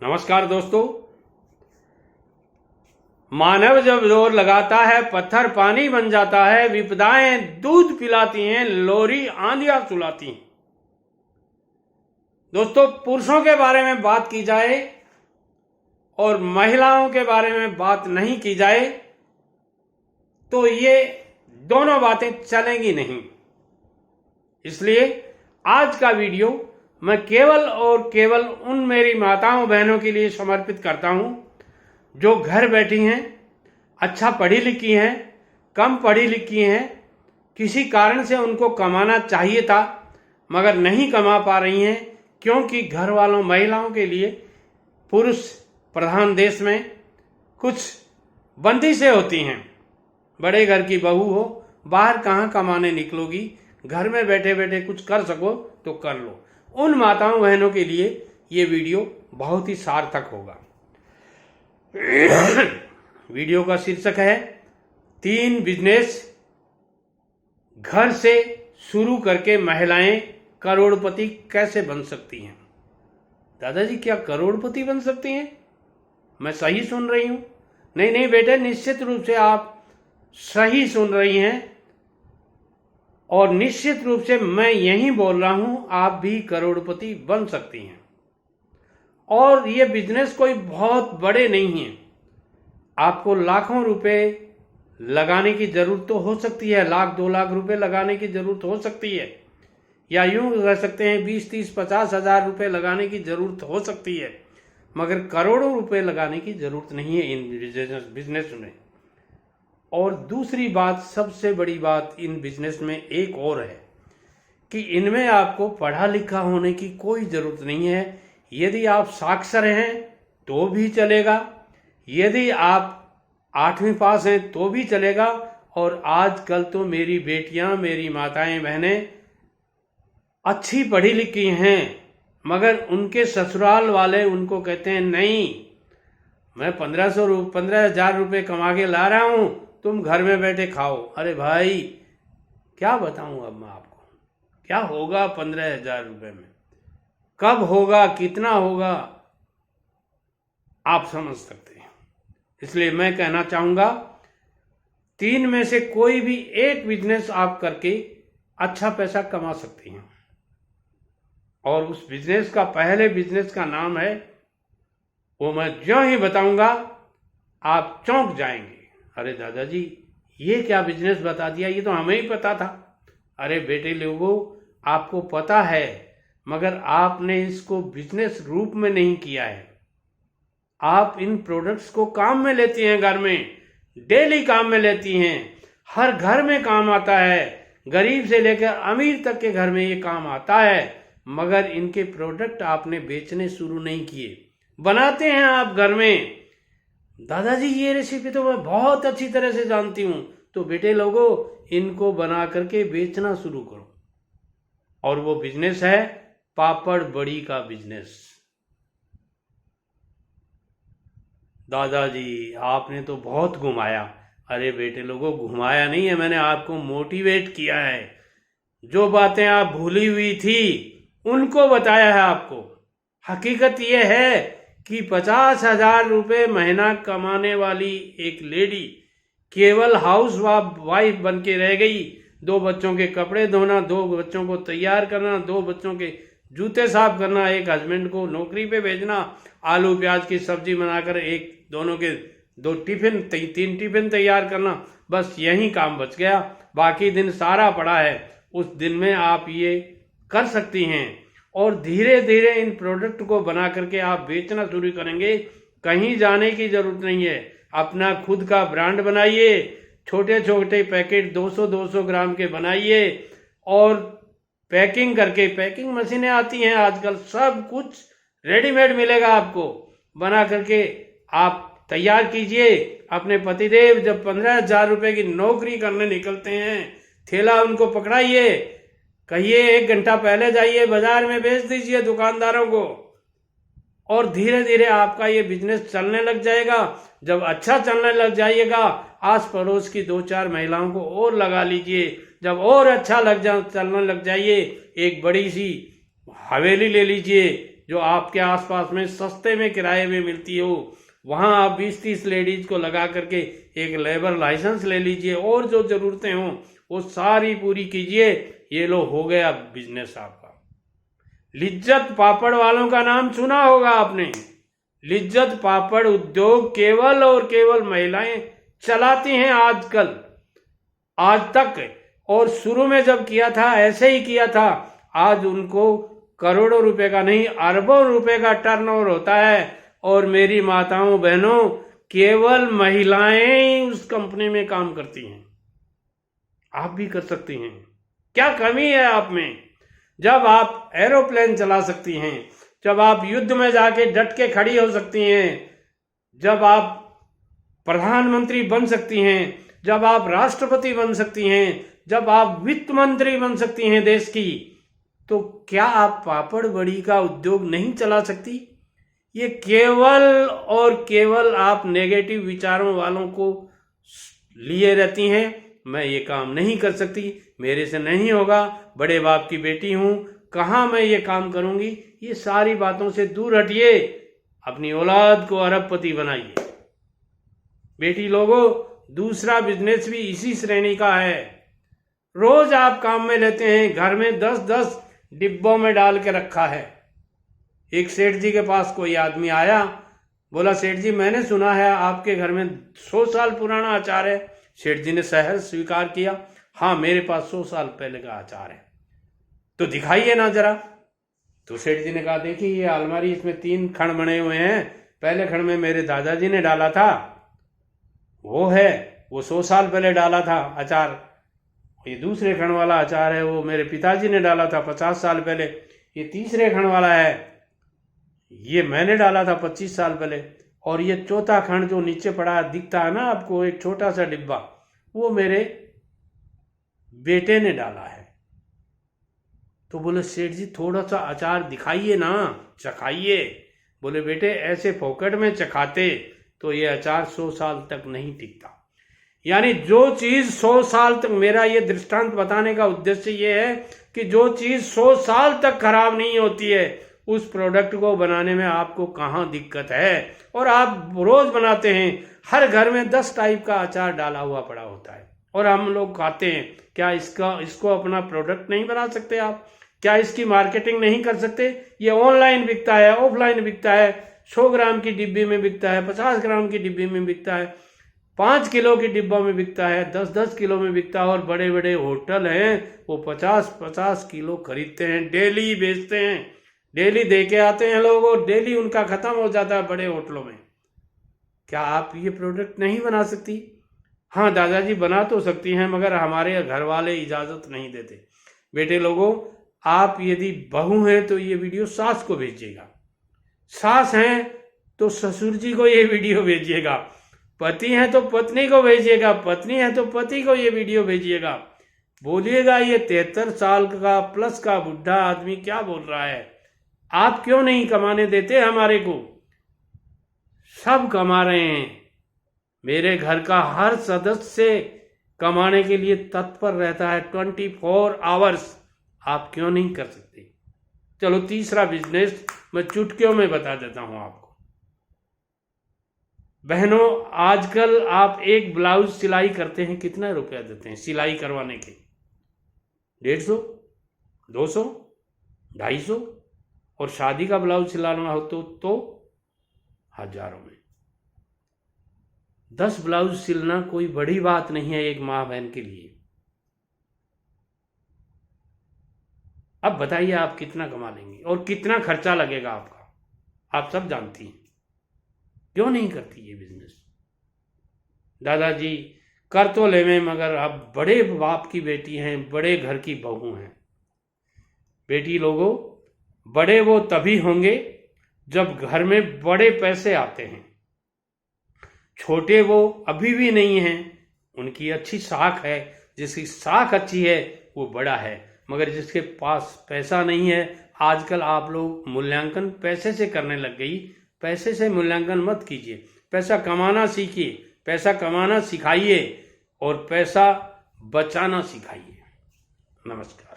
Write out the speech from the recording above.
नमस्कार दोस्तों। मानव जब जोर लगाता है पत्थर पानी बन जाता है, विपदाएं दूध पिलाती हैं, लोरी आंधियां सुलाती हैं। दोस्तों, पुरुषों के बारे में बात की जाए और महिलाओं के बारे में बात नहीं की जाए तो ये दोनों बातें चलेंगी नहीं। इसलिए आज का वीडियो मैं केवल और केवल उन मेरी माताओं बहनों के लिए समर्पित करता हूं जो घर बैठी हैं, अच्छा पढ़ी लिखी हैं, कम पढ़ी लिखी हैं, किसी कारण से उनको कमाना चाहिए था मगर नहीं कमा पा रही हैं क्योंकि घर वालों महिलाओं के लिए पुरुष प्रधान देश में कुछ बंदिशें होती हैं। बड़े घर की बहू हो, बाहर कहाँ कमाने निकलोगी, घर में बैठे बैठे कुछ कर सको तो कर लो। उन माताओं बहनों के लिए ये वीडियो बहुत ही सार्थक होगा। वीडियो का शीर्षक है 3 बिजनेस घर से शुरू करके महिलाएं करोड़पति कैसे बन सकती हैं। दादाजी, क्या करोड़पति बन सकती हैं? मैं सही सुन रही हूं? नहीं बेटे, निश्चित रूप से आप सही सुन रही हैं और निश्चित रूप से मैं यही बोल रहा हूं, आप भी करोड़पति बन सकती हैं। और ये बिजनेस कोई बहुत बड़े नहीं हैं। आपको लाखों रुपए लगाने की जरूरत तो हो सकती है, 1-2 लाख रुपए लगाने की जरूरत हो सकती है, या यूं कह सकते हैं 20-30-50 हजार रुपए लगाने की जरूरत हो सकती है, मगर करोड़ों रुपए लगाने की जरूरत नहीं है इन बिजनेस में। और दूसरी बात, सबसे बड़ी बात इन बिजनेस में एक और है कि इनमें आपको पढ़ा लिखा होने की कोई ज़रूरत नहीं है। यदि आप साक्षर हैं तो भी चलेगा, यदि आप 8वीं पास हैं तो भी चलेगा। और आजकल तो मेरी बेटियां, मेरी माताएं बहनें अच्छी पढ़ी लिखी हैं मगर उनके ससुराल वाले उनको कहते हैं नहीं, मैं 15,000 रुपये कमा के ला रहा हूं, तुम घर में बैठे खाओ। अरे भाई, क्या बताऊं अब मैं आपको, क्या होगा 15,000 रुपये में, कब होगा, कितना होगा, आप समझ सकते हैं। इसलिए मैं कहना चाहूंगा 3 में से कोई भी एक बिजनेस आप करके अच्छा पैसा कमा सकती हैं। और उस बिजनेस का, पहले बिजनेस का नाम है, वो मैं जो ही बताऊंगा आप चौंक जाएंगे। अरे दादाजी, ये क्या बिजनेस बता दिया, ये तो हमें ही पता था। अरे बेटे लोगों, आपको पता है मगर आपने इसको बिजनेस रूप में नहीं किया है। आप इन प्रोडक्ट्स को काम में लेती हैं, घर में डेली काम में लेती हैं, हर घर में काम आता है, गरीब से लेकर अमीर तक के घर में ये काम आता है, मगर इनके प्रोडक्ट आपने बेचने शुरू नहीं किए। बनाते हैं आप घर में। दादाजी, ये रेसिपी तो मैं बहुत अच्छी तरह से जानती हूं। तो बेटे लोगों, इनको बना करके बेचना शुरू करो। और वो बिजनेस है पापड़ बड़ी का बिजनेस। दादाजी, आपने तो बहुत घुमाया। अरे बेटे लोगों, घुमाया नहीं है, मैंने आपको मोटिवेट किया है। जो बातें आप भूली हुई थी उनको बताया है आपको। हकीकत यह है कि 50,000 रुपये महीना कमाने वाली एक लेडी केवल हाउस वाइफ बन के रह गई। 2 बच्चों के कपड़े धोना, 2 बच्चों को तैयार करना, 2 बच्चों के जूते साफ करना, एक हस्बैंड को नौकरी पे भेजना, आलू प्याज की सब्जी बनाकर दोनों के 3 टिफिन तैयार करना, बस यही काम बच गया। बाकी दिन सारा पड़ा है। उस दिन में आप ये कर सकती हैं और धीरे धीरे इन प्रोडक्ट को बना करके आप बेचना शुरू करेंगे। कहीं जाने की जरूरत नहीं है। अपना खुद का ब्रांड बनाइए, छोटे छोटे पैकेट 200-200 ग्राम के बनाइए और पैकिंग करके, पैकिंग मशीनें आती हैं आजकल, सब कुछ रेडीमेड मिलेगा आपको। बना करके आप तैयार कीजिए। अपने पतिदेव जब 15,000 रुपये की नौकरी करने निकलते हैं, थैला उनको पकड़ाइए, कहिए 1 घंटा पहले जाइए बाजार में, बेच दीजिए दुकानदारों को, और धीरे धीरे आपका ये बिजनेस चलने लग जाएगा। जब अच्छा चलने लग जाइएगा, आस पड़ोस की 2-4 महिलाओं को और लगा लीजिए। जब और अच्छा चलने लग जाइए, एक बड़ी सी हवेली ले लीजिए, जो आपके आसपास में सस्ते में किराए में मिलती हो, वहाँ आप 20-30 लेडीज को लगा करके एक लेबर लाइसेंस ले लीजिए और जो ज़रूरतें हों वो सारी पूरी कीजिए। ये लो हो गया बिजनेस आपका। लिज्जत पापड़ वालों का नाम सुना होगा आपने। लिज्जत पापड़ उद्योग केवल और केवल महिलाएं चलाती हैं आजकल, आज तक। और शुरू में जब किया था ऐसे ही किया था। आज उनको करोड़ों रुपए का नहीं, अरबों रुपए का टर्नओवर होता है। और मेरी माताओं बहनों, केवल महिलाएं उस कंपनी में काम करती हैं। आप भी कर सकती हैं। क्या कमी है आप में? जब आप एरोप्लेन चला सकती हैं, जब आप युद्ध में जाके डट के खड़ी हो सकती हैं, जब आप प्रधानमंत्री बन सकती हैं, जब आप राष्ट्रपति बन सकती हैं, जब आप वित्त मंत्री बन सकती हैं देश की, तो क्या आप पापड़ बड़ी का उद्योग नहीं चला सकती? ये केवल और केवल आप नेगेटिव विचारों वालों को लिए रहती हैं। मैं ये काम नहीं कर सकती, मेरे से नहीं होगा, बड़े बाप की बेटी हूं, कहाँ मैं ये काम करूंगी। ये सारी बातों से दूर हटिए, अपनी औलाद को अरबपति बनाइए। बेटी लोगों, दूसरा बिजनेस भी इसी श्रेणी का है। रोज आप काम में लेते हैं, घर में 10-10 डिब्बों में डाल के रखा है। एक सेठ जी के पास कोई आदमी आया, बोला सेठ जी मैंने सुना है आपके घर में 100 साल पुराना अचार है। सेठ जी ने सहज स्वीकार किया, हाँ मेरे पास 100 साल पहले का अचार है, तो दिखाइए ना जरा। तो सेठ जी ने कहा देखिए ये अलमारी, इसमें 3 खंड बने हुए हैं। पहले खंड में मेरे दादाजी ने डाला था, वो है, वो 100 साल पहले डाला था अचार। ये दूसरे खंड वाला अचार है, वो मेरे पिताजी ने डाला था 50 साल पहले। ये तीसरे खंड वाला है, ये मैंने डाला था 25 साल पहले। और ये चौथा खंड जो नीचे पड़ा दिखता है ना आपको, एक छोटा सा डिब्बा, वो मेरे बेटे ने डाला है। तो बोले सेठ जी थोड़ा सा अचार दिखाइए ना, चखाइए। बोले बेटे ऐसे फोकट में चखाते तो ये अचार 100 साल तक नहीं टिकता। यानी जो चीज 100 साल तक, मेरा ये दृष्टांत बताने का उद्देश्य ये है कि जो चीज 100 साल तक खराब नहीं होती है, उस प्रोडक्ट को बनाने में आपको कहाँ दिक्कत है। और आप रोज बनाते हैं, हर घर में 10 टाइप का अचार डाला हुआ पड़ा होता है और हम लोग खाते हैं। क्या इसको अपना प्रोडक्ट नहीं बना सकते आप? क्या इसकी मार्केटिंग नहीं कर सकते? ये ऑनलाइन बिकता है, ऑफलाइन बिकता है, 100 ग्राम की डिब्बी में बिकता है, 50 ग्राम की डिब्बी में बिकता है, 5 किलो की डिब्बा में बिकता है, 10-10 किलो में बिकता है। और बड़े बड़े होटल हैं वो 50-50 किलो खरीदते हैं, डेली बेचते हैं, डेली दे के आते हैं लोग और डेली उनका खत्म हो जाता है बड़े होटलों में। क्या आप ये प्रोडक्ट नहीं बना सकती? हाँ दादाजी बना तो सकती हैं, मगर हमारे घर वाले इजाजत नहीं देते। बेटे लोगों, आप यदि बहू हैं तो ये वीडियो सास को भेजिएगा, सास हैं तो ससुर जी को ये वीडियो भेजिएगा, पति हैं तो पत्नी को भेजिएगा, पत्नी है तो पति को ये वीडियो भेजिएगा। बोलिएगा ये 73 साल का प्लस का बुढ़ा आदमी क्या बोल रहा है, आप क्यों नहीं कमाने देते हमारे को? सब कमा रहे हैं, मेरे घर का हर सदस्य कमाने के लिए तत्पर रहता है 24 आवर्स। आप क्यों नहीं कर सकते? चलो तीसरा बिजनेस मैं चुटकियों में बता देता हूं आपको। बहनों, आजकल आप एक ब्लाउज सिलाई करते हैं, कितना रुपया देते हैं सिलाई करवाने के? 150, 200, 250। और शादी का ब्लाउज सिलाना हो तो हजारों में। 10 ब्लाउज सिलना कोई बड़ी बात नहीं है एक माँ बहन के लिए। अब बताइए आप कितना कमा लेंगे और कितना खर्चा लगेगा आपका? आप सब जानती हैं। क्यों नहीं करती ये बिजनेस? दादाजी कर तो ले में, मगर आप बड़े बाप की बेटी हैं, बड़े घर की बहू हैं। बेटी लोगों, बड़े वो तभी होंगे जब घर में बड़े पैसे आते हैं। छोटे वो अभी भी नहीं हैं, उनकी अच्छी साख है, जिसकी साख अच्छी है वो बड़ा है। मगर जिसके पास पैसा नहीं है, आजकल आप लोग मूल्यांकन पैसे से करने लग गई। पैसे से मूल्यांकन मत कीजिए, पैसा कमाना सीखिए, पैसा कमाना सिखाइए और पैसा बचाना सिखाइए। नमस्कार।